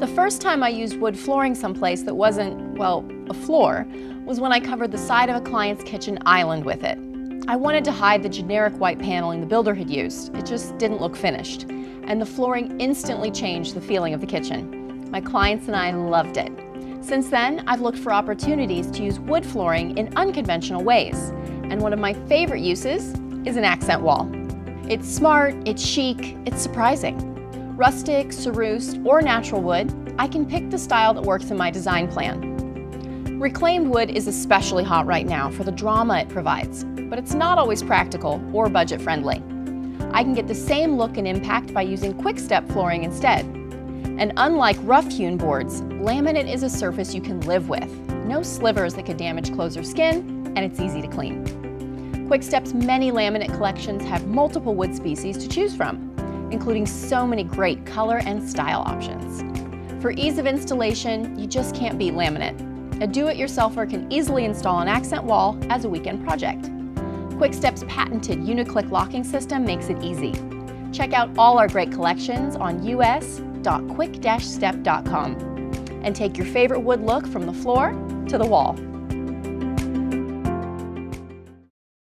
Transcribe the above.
The first time I used wood flooring someplace that wasn't, well, a floor, was when I covered the side of a client's kitchen island with it. I wanted to hide the generic white paneling the builder had used. It just didn't look finished. And the flooring instantly changed the feeling of the kitchen. My clients and I loved it. Since then, I've looked for opportunities to use wood flooring in unconventional ways. And one of my favorite uses is an accent wall. It's smart, it's chic, it's surprising. Rustic, cerused, or natural wood, I can pick the style that works in my design plan. Reclaimed wood is especially hot right now for the drama it provides, but it's not always practical or budget friendly. I can get the same look and impact by using quick-step flooring instead. And unlike rough-hewn boards, laminate is a surface you can live with. No slivers that could damage clothes or skin, and it's easy to clean. Quick-Step's many laminate collections have multiple wood species to choose from, including so many great color and style options. For ease of installation, you just can't beat laminate. A do-it-yourselfer can easily install an accent wall as a weekend project. Quick-Step's patented Uniclick locking system makes it easy. Check out all our great collections on us.quick-step.com and take your favorite wood look from the floor to the wall.